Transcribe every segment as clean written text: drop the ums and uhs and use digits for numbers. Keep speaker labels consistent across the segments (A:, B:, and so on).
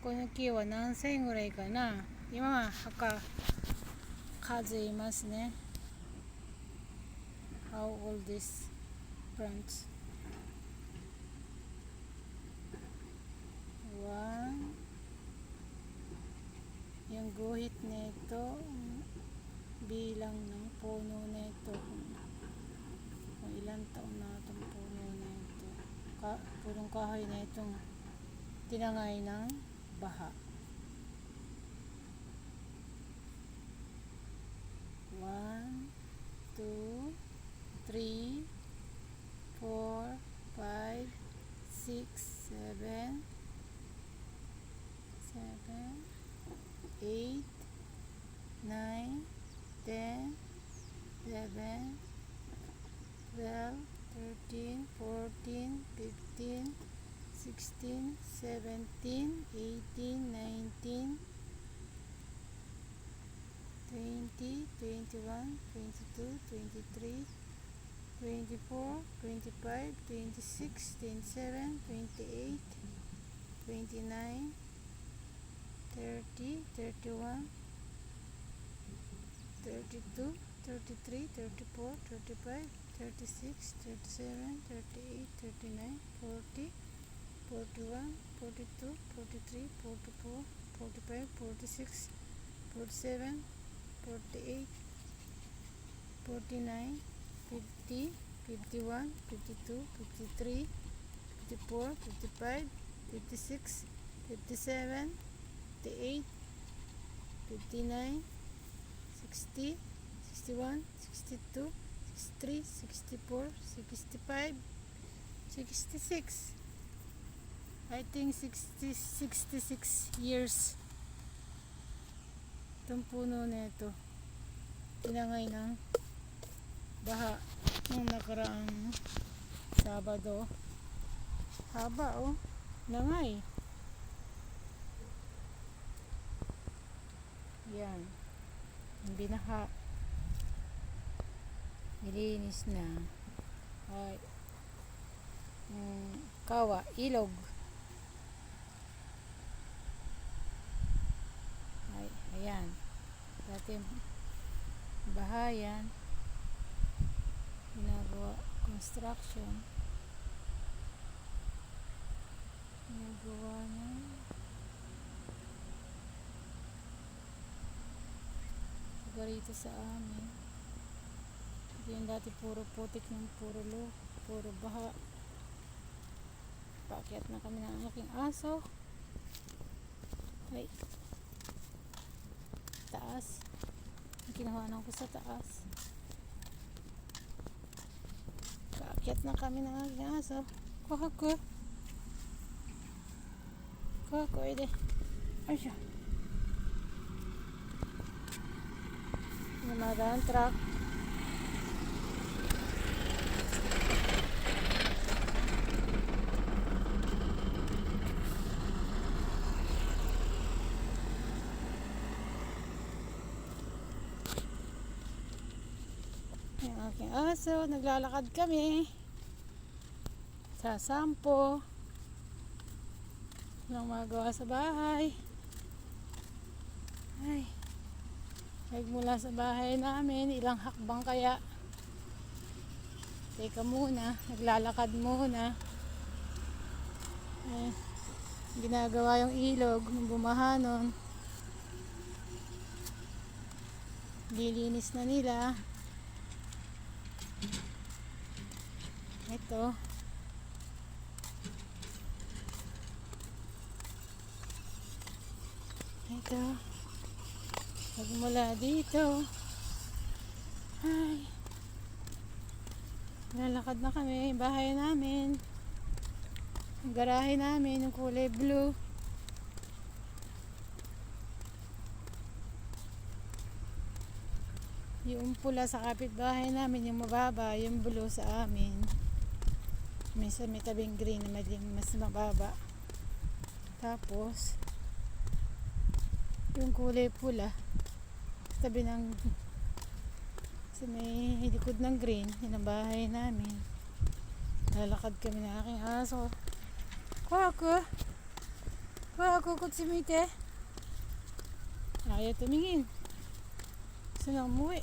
A: この木は何歳ぐらいかな。今は数いますね。How old this plants? One. Yung guhit nito, bilang ng puno nito. Kung ilang taon na itong puno nito. Punong kahoy na itong tinangay ng baha. 1, 2, 3, 4, 5, 6, 7, 8, 9, 10, 11, 12, 13, 14, 15, 16, 17, 18, 19, 20, 21, 22, 23, 24, 25, 26, 27, 28, 29, 30, 31, 32, 33, 34, 35, 36, 37, 38, 39, 40, 41, 42, 43, 44, 45, 46, 47, 48, 49, 50, 51, 52, 53, 54, 55, 56, 57, 58, 59, 60, 61, 62, 63, 64, 65, 66. I think 66 years itong puno na ito. Tinangay ng baha nung nakaraang Sabado. Haba oh, nangay. Yan, yung binaha, nilinis na. Ay, ilog. Ay, ayan. Dati bahayan, ginagawa construction, ginagawa na rito sa amin. Ito yung dati puro putik ng puro baha. Paakyat na kami ng aking aso. Ay, taas. Kinuhanan ko sa taas. Paakyat na kami ng aking aso. Kuha ko ide. Ay siya. Namadaan truck. Yung aking aso, naglalakad kami sa sampo. Walang magawa sa bahay. Ay, nagmula sa bahay namin, ilang hakbang kaya. Teka muna, naglalakad muna. Ay, ginagawa yung ilog ng bumahanon. Lilinis na nila. Ito. Magmula dito. Ay. Lalakad na kami. Bahay namin. Ang garahe namin. Yung kulay blue. Yung pula sa kapitbahay namin. Yung mababa. Yung blue sa amin. May tabing green na mas mababa. Tapos yung kulay pula tabi ng sa may likod ng green, yun ang bahay namin. Lalakad kami ng aking aso. Kuha. Wow, kukot si Mite. Ayaw tumingin. Gusto na umuwi.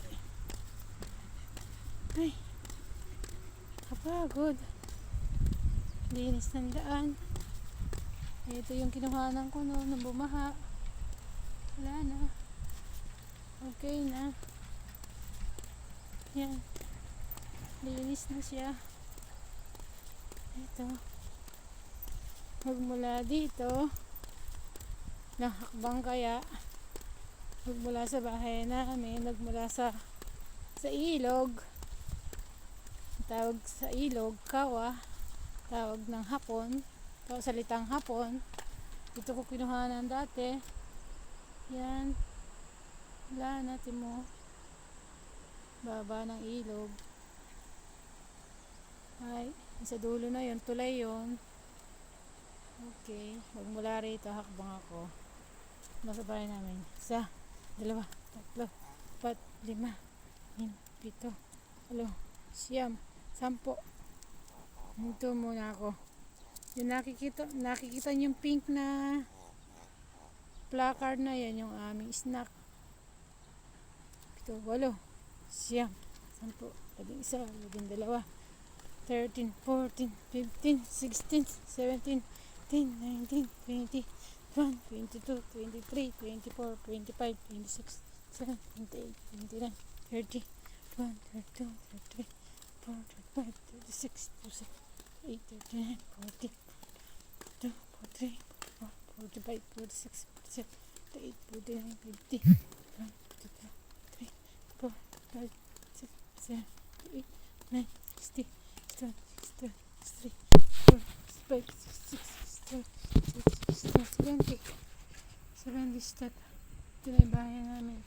A: Ay, kapagod. Linis ng daan. Ito yung kinuhanan ko no, nung bumaha. Wala na. Okay na. Yan. Linis na siya. Ito. Magmula dito. Nahakbang kaya. Magmula sa bahay namin. Nagmula sa ilog. Tawag sa ilog, kawa. Tawag ng hapon. Tawag salitang hapon. Dito ko kinuhanan dati. Yan. Wala natin mo. Baba ng ilog. Ay, sa dulo na yun. Tulay yun. Okay. Magmula rito, hakbang ako. Nasa bahay namin. 1, 2, 3, 4, 5, 6, 7, 8, 9, 10. Ito muna ako. Yung nakikita niyo yung pink na placard na yan, yung aming snack. 7, 8, 9, 10, 11, 12, 13, 14, 15, 16, 17, 18, 19, 20, 21, 22, 23, 24, 25, 26, 27, 28, 29, 30, 31, 32, 33, 34, 35, 36, 37, 38, 39, 40, 42, 43, 44, 45, 46, 47, 48, 49, 50, 51, 52, 53, 54, 55, 56, 57, 58, 59, 60, 61, 62, 63, 64, 65, 66, 67, 70. 70 step. Ito na yung bahay namin.